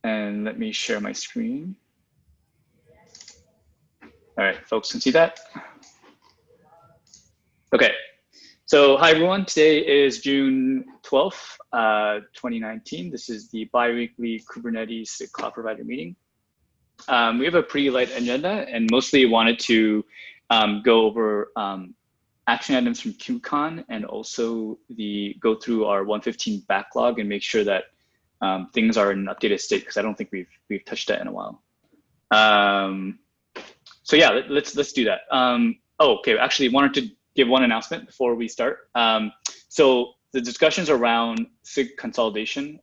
And let me share my screen. All right, folks can see that. Okay, so hi everyone. Today is June 12th, 2019. This is the bi-weekly Kubernetes SIG cloud provider meeting. We have a pretty light agenda and mostly wanted to go over action items from KubeCon and also go through our 115 backlog and make sure that things are in an updated state, because I don't think we've touched that in a while. So yeah, let's do that. Okay, actually wanted to give one announcement before we start. So the discussions around SIG consolidation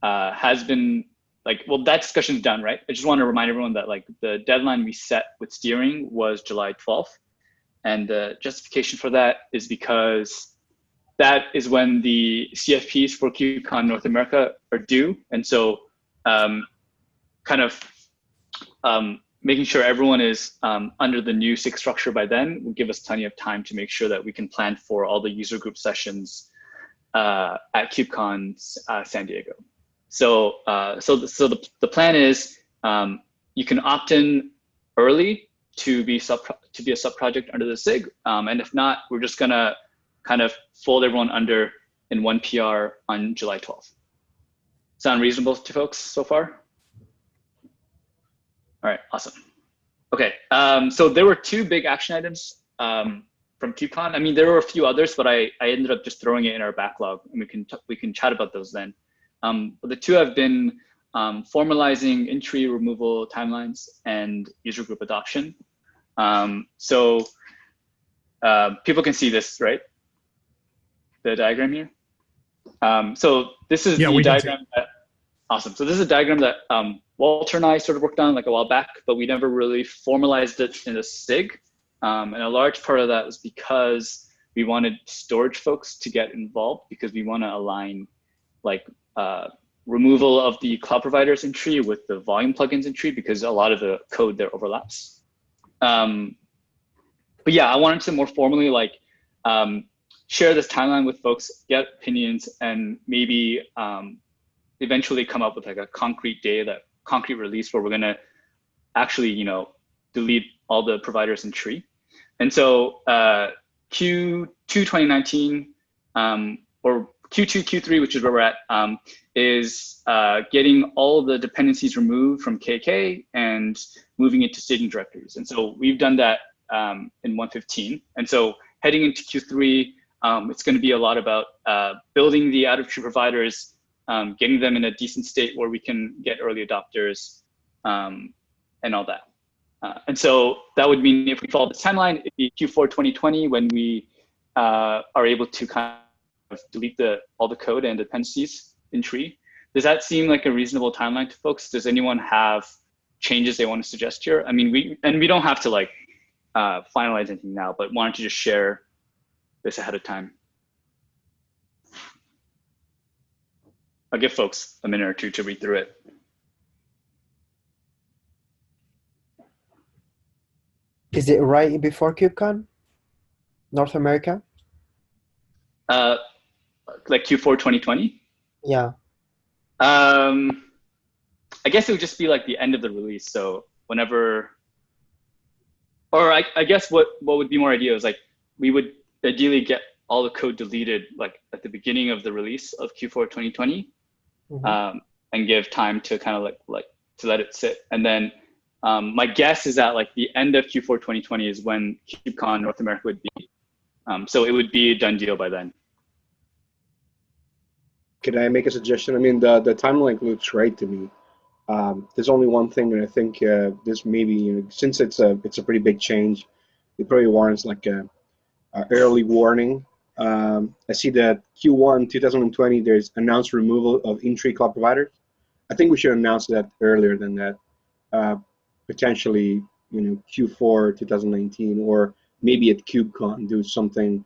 has been well, that discussion's done, right? I just want to remind everyone that the deadline we set with steering was July 12th. And the justification for that is because that is when the CFPs for KubeCon North America are due. And so making sure everyone is under the new SIG structure by then will give us plenty of time to make sure that we can plan for all the user group sessions at KubeCon San Diego. So the plan is you can opt in early to be a sub-project under the SIG, and if not, we're just gonna kind of fold everyone under in one PR on July 12th. Sound reasonable to folks so far? All right, awesome. Okay, so there were two big action items from KubeCon. I mean, there were a few others, but I ended up just throwing it in our backlog, and we can chat about those then. But the two have been formalizing entry removal timelines and user group adoption. So people can see this, right? The diagram here. So this is the diagram that, awesome. So this is a diagram that Walter and I sort of worked on a while back, but we never really formalized it in a SIG. And a large part of that was because we wanted storage folks to get involved, because we want to align removal of the cloud providers entry with the volume plugins entry, because a lot of the code there overlaps. But yeah, I wanted to more formally share this timeline with folks, get opinions, and maybe eventually come up with a concrete concrete release where we're gonna actually, delete all the providers in tree. And so Q2 2019 or Q2, Q3, which is where we're at, is getting all the dependencies removed from KK and moving it to staging directories. And so we've done that in 115. And so heading into Q3, it's going to be a lot about building the out-of-tree providers, getting them in a decent state where we can get early adopters and all that. And so that would mean, if we follow the timeline, it'd be Q4 2020 when we are able to kind of delete all the code and dependencies in tree. Does that seem like a reasonable timeline to folks? Does anyone have changes they want to suggest here? I mean, we don't have to finalize anything now, but wanted to just share this ahead of time. I'll give folks a minute or two to read through it. Is it right before KubeCon, North America? Like Q4 2020? Yeah. I guess it would just be the end of the release. So whenever, or I guess what would be more ideal is we would ideally get all the code deleted at the beginning of the release of Q4 2020, mm-hmm. And give time to kind of to let it sit. And then my guess is that the end of Q4 2020 is when KubeCon North America would be. So it would be a done deal by then. Can I make a suggestion? I mean, the timeline looks right to me. There's only one thing, and I think this maybe, since it's a pretty big change, it probably warrants a early warning. I see that Q1 2020 there's announced removal of in-tree cloud providers. I think we should announce that earlier than that. Potentially, Q4 2019, or maybe at KubeCon do something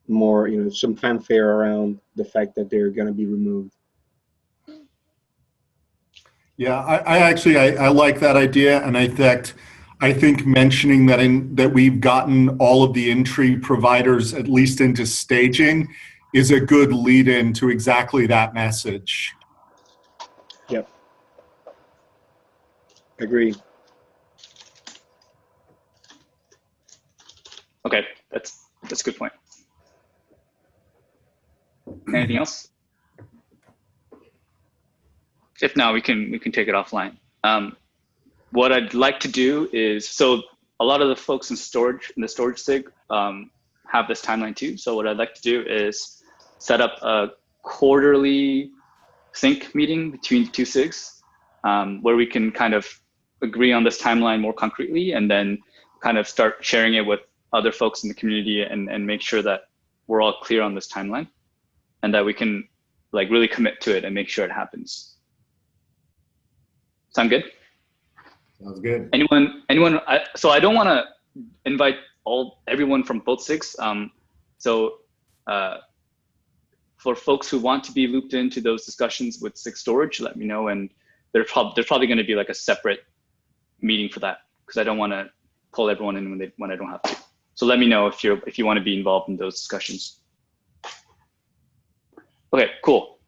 more, some fanfare around the fact that they're going to be removed. Yeah, I like that idea, and I think mentioning that we've gotten all of the in-tree providers at least into staging is a good lead-in to exactly that message. Yep. Agree. Okay, that's a good point. Anything else? If not, we can take it offline. What I'd like to do is, so a lot of the folks in the storage SIG have this timeline too. So what I'd like to do is set up a quarterly sync meeting between the two SIGs, where we can kind of agree on this timeline more concretely, and then kind of start sharing it with other folks in the community and make sure that we're all clear on this timeline, and that we can like really commit to it and make sure it happens. Sound good? Sounds good. Anyone? So I don't want to invite everyone from both SIGs. For folks who want to be looped into those discussions with SIG storage, let me know. And there's probably going to be like a separate meeting for that, because I don't want to pull everyone in when I don't have to. So let me know if you want to be involved in those discussions. Okay, cool.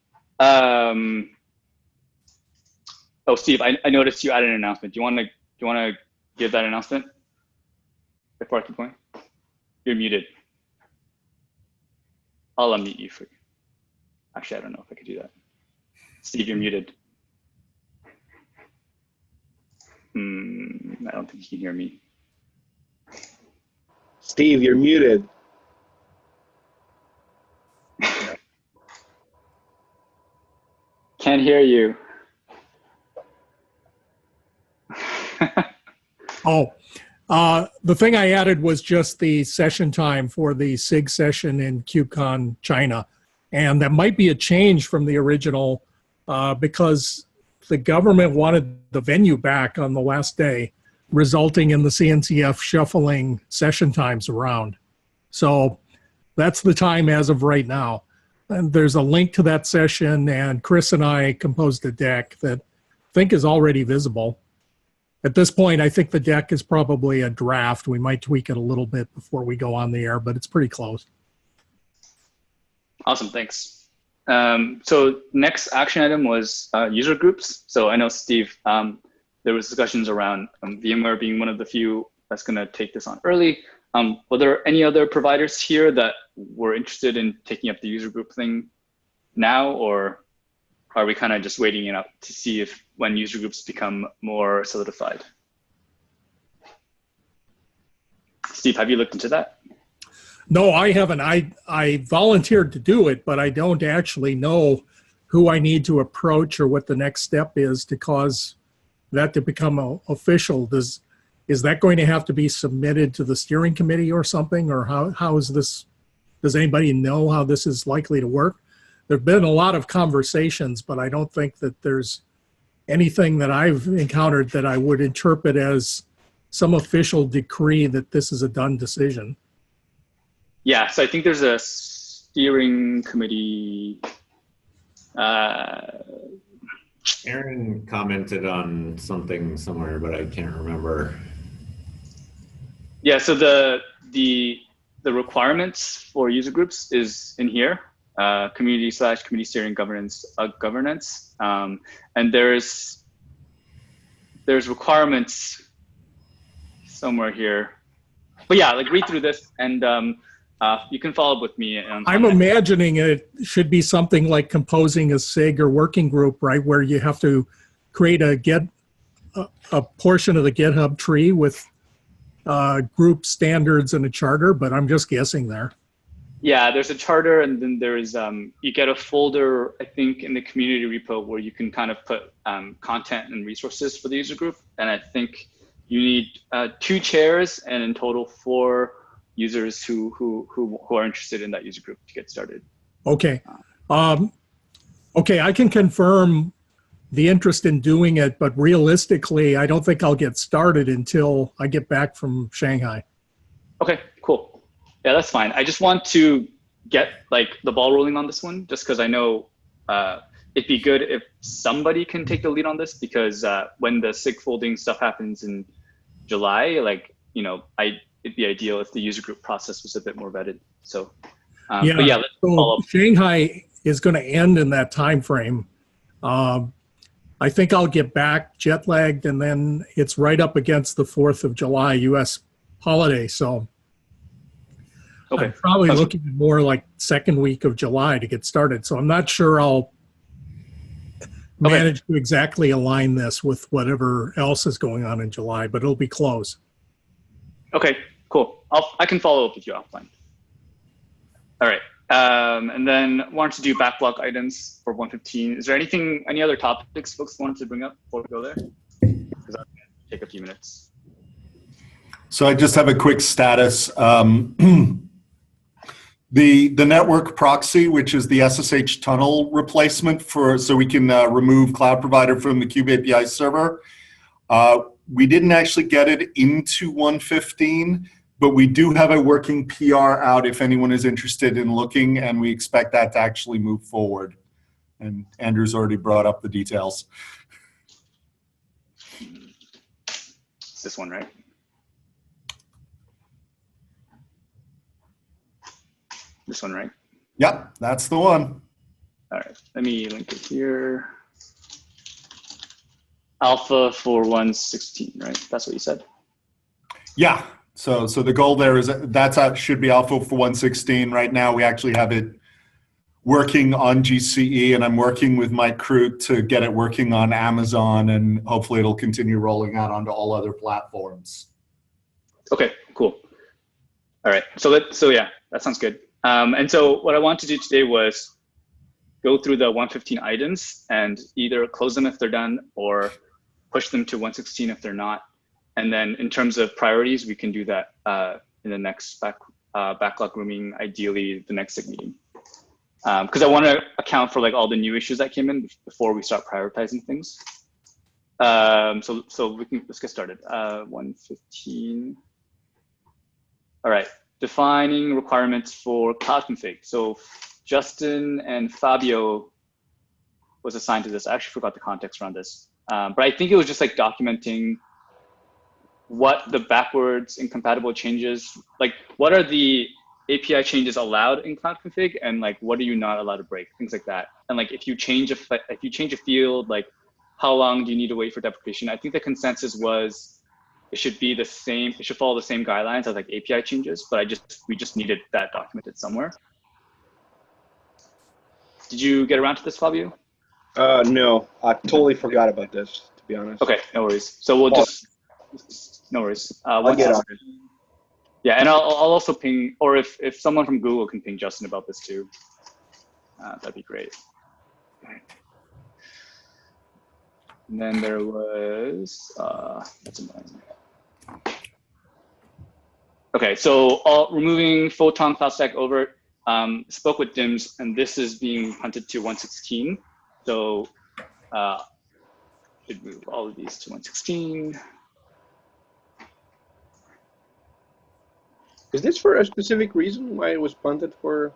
Oh, Steve, I noticed you added an announcement. Do you want to give that announcement before I keep going? You're muted. I'll unmute you for you. Actually, I don't know if I could do that. Steve, you're muted. I don't think you can hear me. Steve, you're muted. Can't hear you. The thing I added was just the session time for the SIG session in KubeCon China. And that might be a change from the original because the government wanted the venue back on the last day, resulting in the CNCF shuffling session times around. So that's the time as of right now. And there's a link to that session, and Chris and I composed a deck that I think is already visible. At this point, I think the deck is probably a draft. We might tweak it a little bit before we go on the air, but it's pretty close. Awesome, thanks. So next action item was user groups. So I know, Steve, there was discussions around VMware being one of the few that's going to take this on early. Were there any other providers here that were interested in taking up the user group thing now, or are we kind of just waiting it up to see if when user groups become more solidified? Steve, have you looked into that? No, I haven't. I volunteered to do it, but I don't actually know who I need to approach or what the next step is to cause that to become official. Is that going to have to be submitted to the steering committee or something? Or how is this, does anybody know how this is likely to work? There've been a lot of conversations, but I don't think that there's anything that I've encountered that I would interpret as some official decree that this is a done decision. Yeah, so I think there's a steering committee. Aaron commented on something somewhere, but I can't remember. Yeah, so the requirements for user groups is in here. Community/community steering governance, and there's requirements somewhere here. But yeah, like read through this, and you can follow up with me. I'm imagining it should be something like composing a SIG or working group, right, where you have to create a portion of the GitHub tree with group standards and a charter. But I'm just guessing there. Yeah, there's a charter, and then there's you get a folder, I think, in the community repo where you can kind of put content and resources for the user group. And I think you need 2 chairs and in total 4 users who are interested in that user group to get started. Okay. Okay, I can confirm the interest in doing it, but realistically, I don't think I'll get started until I get back from Shanghai. Okay, cool. Yeah, that's fine. I just want to get like the ball rolling on this one, just because I know it'd be good if somebody can take the lead on this, because when the SIG folding stuff happens in July, like, you know, it'd be ideal if the user group process was a bit more vetted. So, but yeah, let's follow up. Shanghai is going to end in that time frame. I think I'll get back jet lagged, and then it's right up against the 4th of July U.S. holiday. So Okay. I'm probably looking at more like second week of July to get started. So I'm not sure I'll manage to exactly align this with whatever else is going on in July, but it'll be close. Okay, cool. I can follow up with you offline. All right. And then wanted to do backlog items for 115. Is there any other topics folks wanted to bring up before we go there? Because I'm going to take a few minutes. So I just have a quick status. The network proxy, which is the SSH tunnel replacement so we can remove cloud provider from the Kube API server. We didn't actually get it into 115, but we do have a working PR out if anyone is interested in looking, and we expect that to actually move forward. And Andrew's already brought up the details. It's this one, right? This one, right? Yep, that's the one. All right, let me link it here. Alpha for 116, right? That's what you said? Yeah. So the goal there is should be alpha for 116. Right now, we actually have it working on GCE, and I'm working with Mike Crute to get it working on Amazon, and hopefully it'll continue rolling out onto all other platforms. Okay, cool. All right, so yeah, that sounds good. And so what I want to do today was go through the 115 items and either close them if they're done or push them to 116 if they're not. And then in terms of priorities, we can do that in the next backlog grooming, ideally the next SIG meeting. Because I want to account for like all the new issues that came in before we start prioritizing things. So let's get started. 115. All right, defining requirements for cloud config. So Justin and Fabio was assigned to this. I actually forgot the context around this. But I think it was just like documenting what the backwards incompatible changes, like what are the API changes allowed in cloud config, and like what are you not allowed to break, things like that. And like if you change a field, like how long do you need to wait for deprecation? I think the consensus was it should be the same. It should follow the same guidelines as like API changes, but we just needed that documented somewhere. Did you get around to this, Fabio? No, I totally forgot about this, to be honest. Okay, no worries. So we'll no worries. I'll get on it. Yeah, and I'll also ping, or if someone from Google can ping Justin about this too, that'd be great. And then there was, that's annoying. Okay, so removing Photon Cloud Stack over, spoke with DIMS, and this is being punted to 116. So should move all of these to 116. Is this for a specific reason why it was punted for?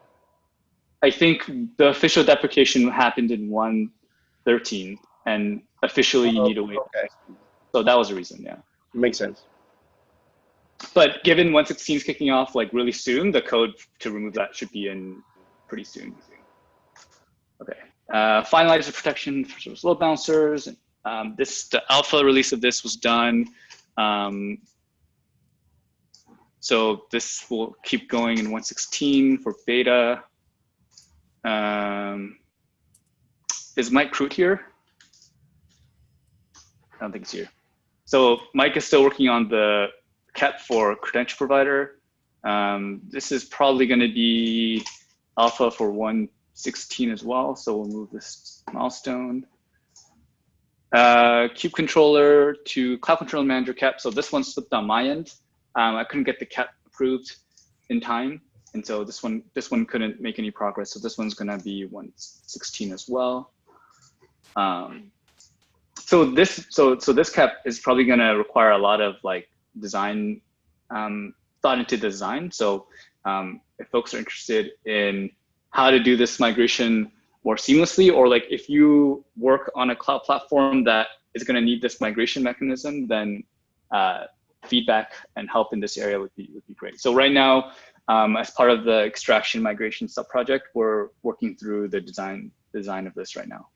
I think the official deprecation happened in 113, and officially you need to wait. Okay. So that was the reason, yeah. Makes sense. But given 116 is kicking off like really soon, the code to remove that should be in pretty soon. Okay. Finalize the protection for service load balancers. The alpha release of this was done. So this will keep going in 116 for beta. Is Mike Crute here? I don't think he's here. So Mike is still working on the KEP for credential provider. This is probably going to be alpha for 116 as well. So we'll move this milestone. Kube controller to cloud controller manager KEP. So this one slipped on my end. I couldn't get the KEP approved in time, and so this one couldn't make any progress. So this one's going to be 116 as well. So this KEP is probably going to require a lot of like design thought into design. So if folks are interested in how to do this migration more seamlessly, or like if you work on a cloud platform that is going to need this migration mechanism, then feedback and help in this area would be great. So right now, as part of the extraction migration subproject, we're working through the design of this right now.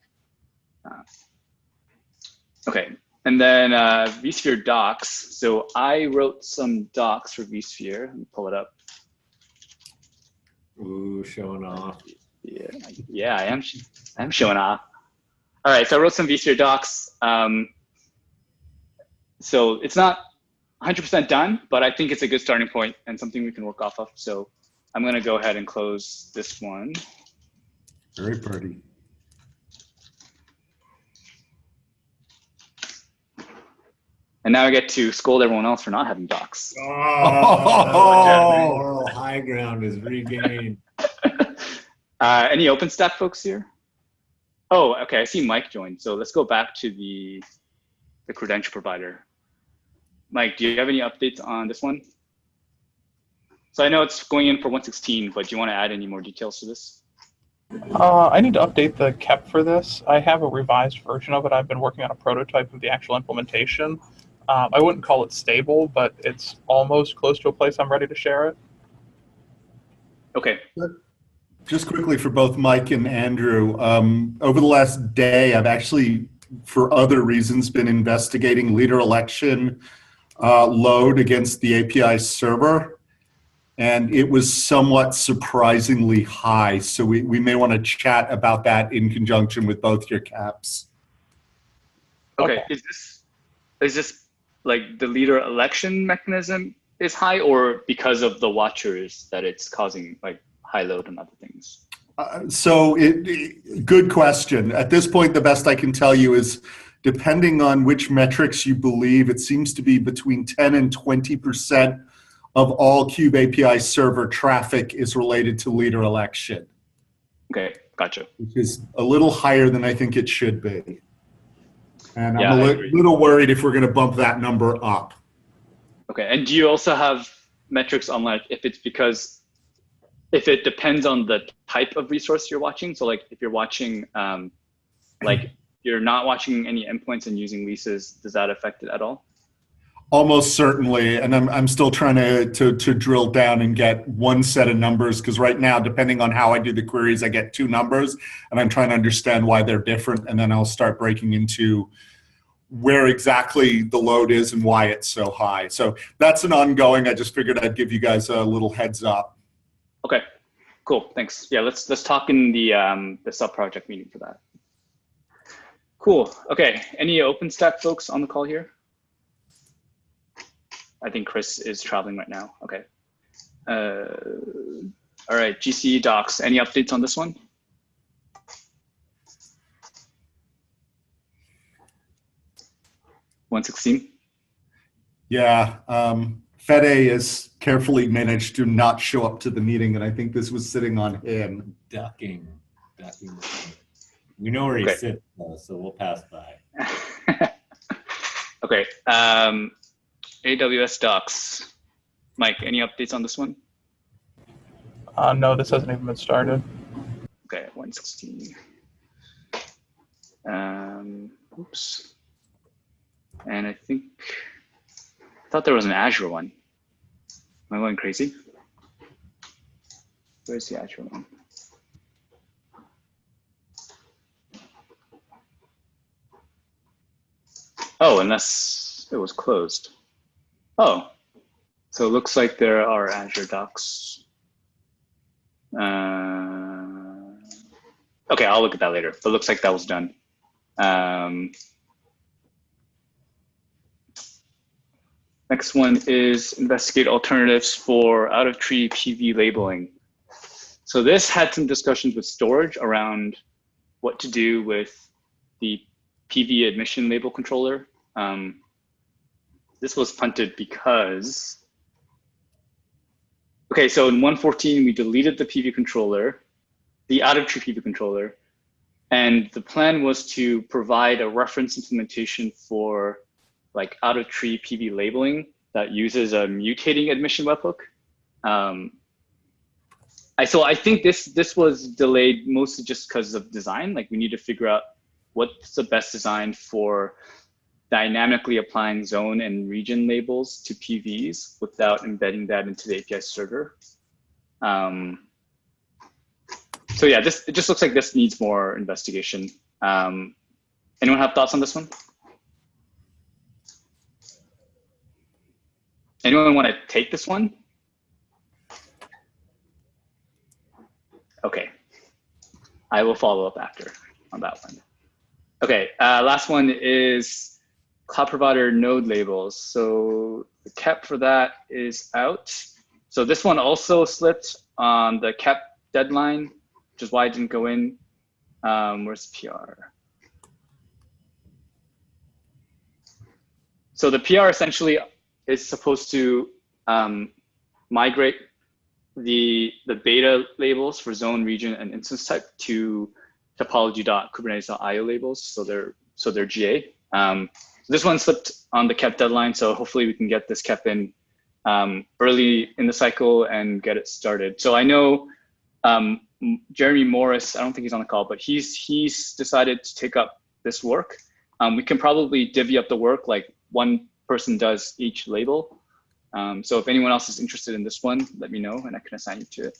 Okay, and then vSphere docs. So I wrote some docs for vSphere. Let me pull it up. Ooh, showing off. Yeah, I am showing off. All right, so I wrote some vSphere docs. So it's not 100% done, but I think it's a good starting point and something we can work off of. So I'm going to go ahead and close this one. Very pretty. And now I get to scold everyone else for not having docs. Oh, moral high ground is regained. Any OpenStack folks here? Oh, okay, I see Mike joined. So let's go back to the credential provider. Mike, do you have any updates on this one? So I know it's going in for 116, but do you want to add any more details to this? I need to update the KEP for this. I have a revised version of it. I've been working on a prototype of the actual implementation. I wouldn't call it stable, but it's almost close to a place I'm ready to share it. Okay. Just quickly for both Mike and Andrew, over the last day, I've actually, for other reasons, been investigating leader election load against the API server, and it was somewhat surprisingly high. So we may want to chat about that in conjunction with both your caps. Okay. Is this like the leader election mechanism is high, or because of the watchers that it's causing like high load and other things? Good question. At this point, the best I can tell you is, depending on which metrics you believe, it seems to be between 10 and 20% of all Kube API server traffic is related to leader election. Okay, gotcha. Which is a little higher than I think it should be. And yeah, I'm a little worried if we're going to bump that number up. Okay, and do you also have metrics on like if it depends on the type of resource you're watching? So like if you're watching, like you're not watching any endpoints and using leases, does that affect it at all? Almost certainly, and I'm still trying to drill down and get one set of numbers, because right now, depending on how I do the queries, I get two numbers, and I'm trying to understand why they're different, and then I'll start breaking into where exactly the load is and why it's so high. So that's an ongoing. I just figured I'd give you guys a little heads up. Okay, cool, thanks. Yeah, let's talk in the sub-project meeting for that. Cool. Okay, any OpenStack folks on the call here? I think Chris is traveling right now. Okay. All right, GCE docs, any updates on this one? $116? Yeah, Fede has carefully managed to not show up to the meeting, and I think this was sitting on him. Ducking. We know where he sits, though, so we'll pass by. Okay. AWS docs. Mike, any updates on this one? No, this hasn't even been started. Okay, 116. Oops. And I thought there was an Azure one. Am I going crazy? Where's the Azure one? Oh, unless it was closed. Oh, so it looks like there are Azure docs. Okay, I'll look at that later, but it looks like that was done. Next one is investigate alternatives for out-of-tree PV labeling. So this had some discussions with storage around what to do with the PV admission label controller. This was punted because, okay, so in 114, we deleted the PV controller, the out-of-tree PV controller, and the plan was to provide a reference implementation for like out-of-tree PV labeling that uses a mutating admission webhook. So I think this was delayed mostly just because of design. Like we need to figure out what's the best design for dynamically applying zone and region labels to PVs without embedding that into the API server. So yeah, it just looks like this needs more investigation. Anyone have thoughts on this one? Anyone want to take this one? Okay, I will follow up after on that one. Okay, last one is cloud provider node labels. So the KEP for that is out. So this one also slipped on the KEP deadline, which is why it didn't go in. Where's PR? So the PR essentially is supposed to migrate the beta labels for zone, region, and instance type to topology.kubernetes.io labels. So they're GA. This one slipped on the KEP deadline, so hopefully we can get this KEP in early in the cycle and get it started. So I know Jeremy Morris, I don't think he's on the call, but he's decided to take up this work. We can probably divvy up the work, like one person does each label. So if anyone else is interested in this one, let me know and I can assign you to it.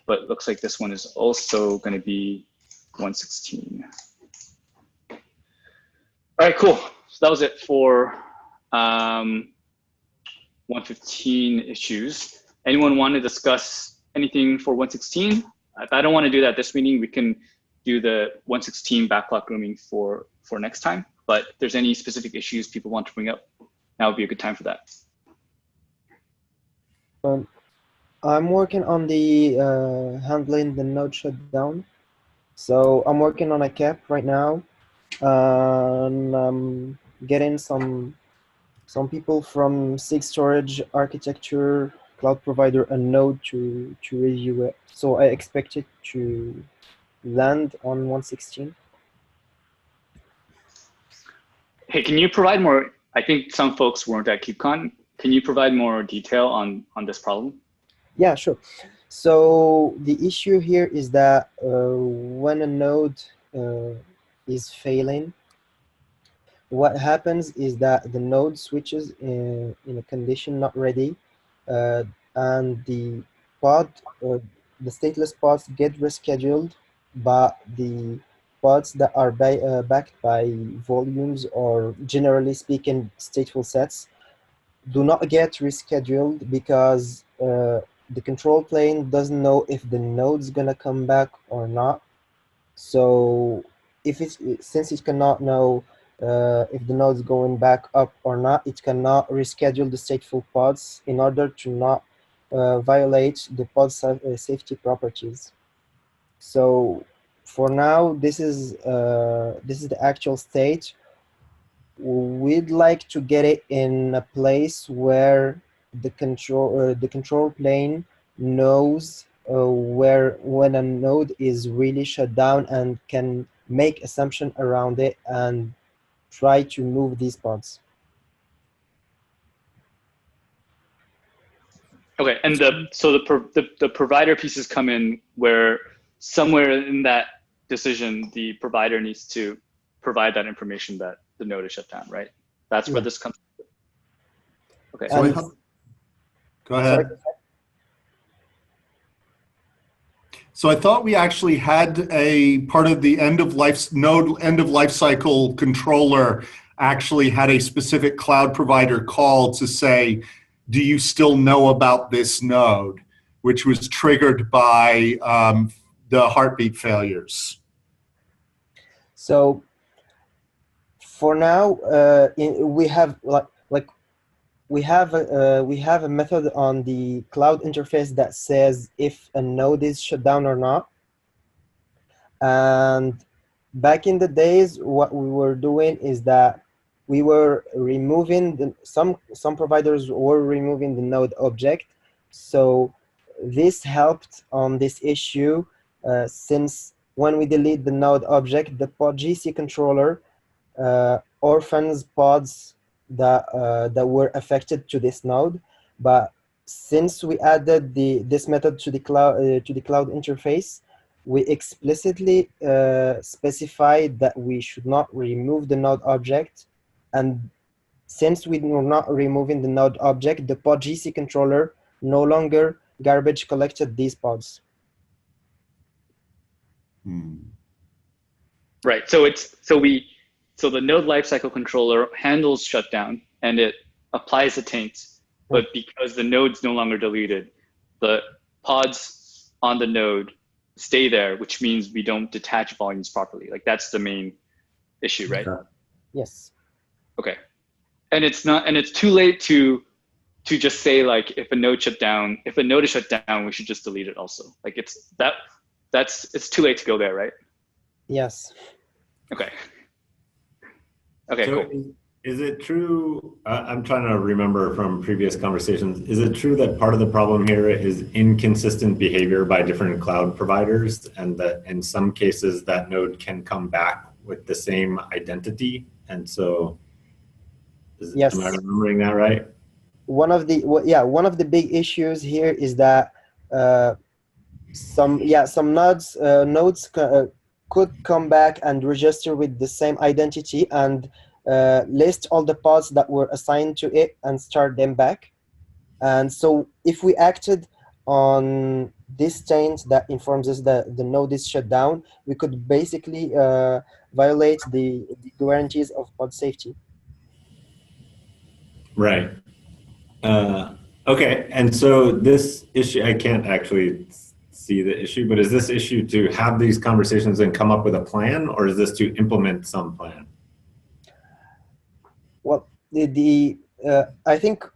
But it looks like this one is also going to be 116. All right, cool. So that was it for 115 issues. Anyone want to discuss anything for 116? If I don't want to do that this meeting, we can do the 116 backlog grooming for next time. But if there's any specific issues people want to bring up, now would be a good time for that. I'm working on the handling the node shutdown. So I'm working on a KEP right now, and I'm getting some people from SIG storage architecture cloud provider and node to review it. So I expect it to land on 116. Hey, can you provide more? I think some folks weren't at KubeCon. Can you provide more detail on this problem? Yeah, sure. So the issue here is that when a node is failing, what happens is that the node switches in a condition not ready, and the pod, the stateless pods get rescheduled, but the pods that are backed by volumes or generally speaking stateful sets do not get rescheduled because the control plane doesn't know if the node's gonna come back or not. So since it cannot know if the node's going back up or not, it cannot reschedule the stateful pods in order to not violate the pod safety properties. So for now, this is the actual state. We'd like to get it in a place where the control plane knows when a node is really shut down and can make assumption around it and try to move these pods. Okay, and the provider pieces come in where somewhere in that decision, the provider needs to provide that information that the node is shut down, right? That's where this comes. Okay. So go ahead. Sorry? So I thought we actually had a part of the end of life cycle controller actually had a specific cloud provider call to say, do you still know about this node, which was triggered by the heartbeat failures. So for now, we have we have a method on the cloud interface that says if a node is shut down or not. And back in the days, what we were doing is that we were removing some providers were removing the node object. So this helped on this issue since when we delete the node object, the pod GC controller orphans pods that were affected to this node. But since we added this method to the cloud interface, we explicitly specified that we should not remove the node object. And since we were not removing the node object, the pod GC controller no longer garbage collected these pods. Right. So the node lifecycle controller handles shutdown, and it applies the taint, but because the node's no longer deleted, the pods on the node stay there, which means we don't detach volumes properly. Like that's the main issue, right? Okay. Yes. Okay. And it's too late to just say like if a node is shut down, we should just delete it also. Like it's too late to go there, right? Yes. Okay. Okay, So cool. is it true, I'm trying to remember from previous conversations, is it true that part of the problem here is inconsistent behavior by different cloud providers, and that in some cases that node can come back with the same identity? And so, Yes. am I remembering that right? One of the big issues here is that some nodes could come back and register with the same identity and list all the pods that were assigned to it and start them back. And so if we acted on this taint that informs us that the node is shut down, we could basically violate the guarantees of pod safety. Right. Okay, and so this issue, I can't actually see the issue, but is this issue to have these conversations and come up with a plan, or is this to implement some plan? Well, I think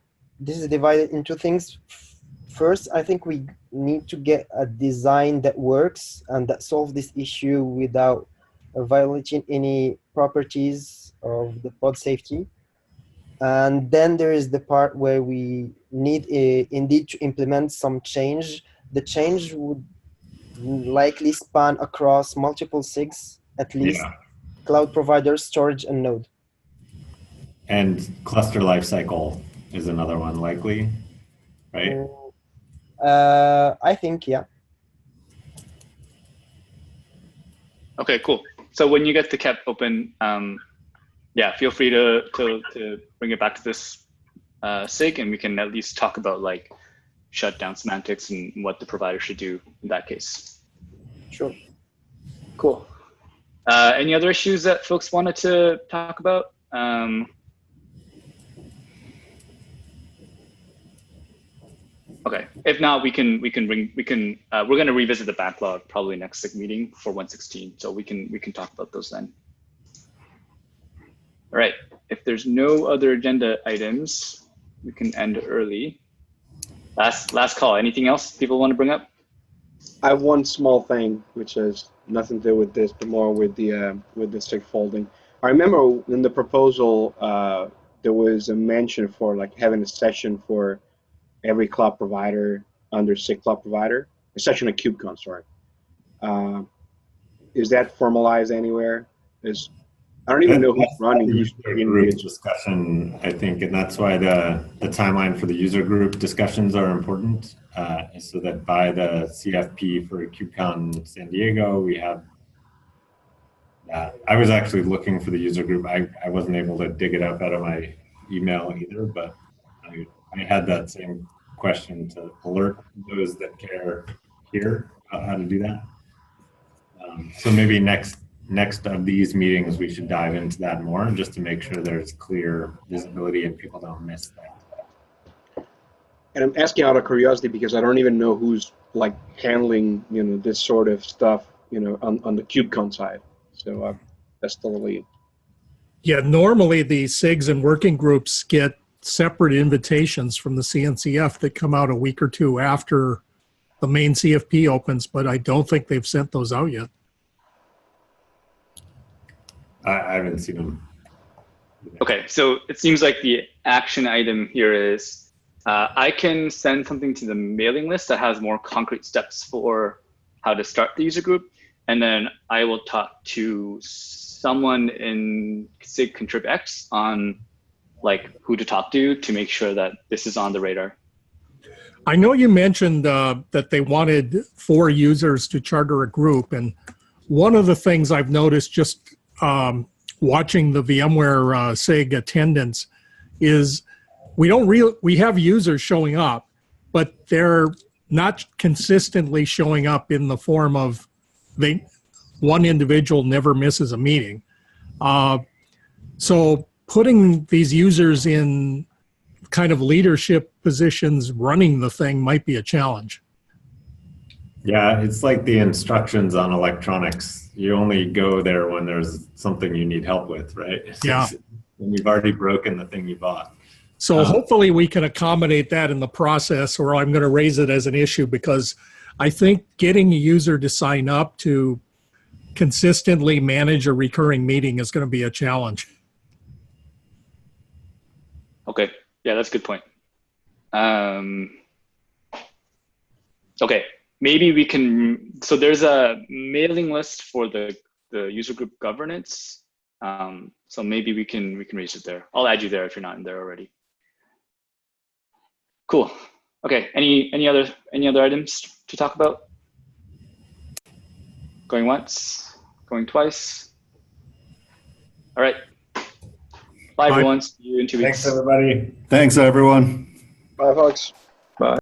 this is divided into things. First, I think we need to get a design that works and that solves this issue without violating any properties of the pod safety. And then there is the part where we need indeed to implement some change. The change would likely span across multiple SIGs, at least, cloud providers, storage, and node. And cluster lifecycle is another one likely, right? I think, yeah. Okay, cool. So when you get the KEP open, yeah, feel free to bring it back to this SIG, and we can at least talk about like shutdown semantics and what the provider should do in that case. Sure. Cool. Any other issues that folks wanted to talk about? Okay. If not, we're going to revisit the backlog probably next SIG meeting for 116. So we can talk about those then. All right. If there's no other agenda items, we can end early. Last call. Anything else people want to bring up? I have one small thing, which has nothing to do with this, but more with the SIG folding. I remember in the proposal there was a mention for like having a session for every cloud provider under SIG cloud provider, a session at KubeCon. Sorry, is that formalized anywhere? I don't even know who's running. Who's group discussion, I think, and that's why the timeline for the user group discussions are important, so that by the CFP for KubeCon San Diego, we have that. I was actually looking for the user group. I wasn't able to dig it up out of my email either, but I had that same question to alert those that care here about how to do that. So maybe next of these meetings, we should dive into that more, just to make sure there's clear visibility and people don't miss that. And I'm asking out of curiosity because I don't even know who's like handling, this sort of stuff, on the KubeCon side. So that's totally. Yeah, normally the SIGs and working groups get separate invitations from the CNCF that come out a week or two after the main CFP opens, but I don't think they've sent those out yet. I haven't seen them. Okay, so it seems like the action item here is I can send something to the mailing list that has more concrete steps for how to start the user group, and then I will talk to someone in SIG Contrib X on like who to talk to make sure that this is on the radar. I know you mentioned that they wanted 4 users to charter a group, and one of the things I've noticed just watching the VMware SIG attendance is we have users showing up, but they're not consistently showing up in the form of one individual never misses a meeting. So putting these users in kind of leadership positions running the thing might be a challenge. Yeah, it's like the instructions on electronics. You only go there when there's something you need help with, right? Yeah. When you've already broken the thing you bought. So hopefully we can accommodate that in the process, or I'm going to raise it as an issue, because I think getting a user to sign up to consistently manage a recurring meeting is going to be a challenge. Okay, yeah, that's a good point. Okay, maybe we can, so there's a mailing list for the user group governance. So maybe we can raise it there. I'll add you there if you're not in there already. Cool. Okay, any other items to talk about? Going once, going twice. All right. Bye, everyone. See you in 2 weeks. Thanks, everybody. Thanks, everyone. Bye, folks.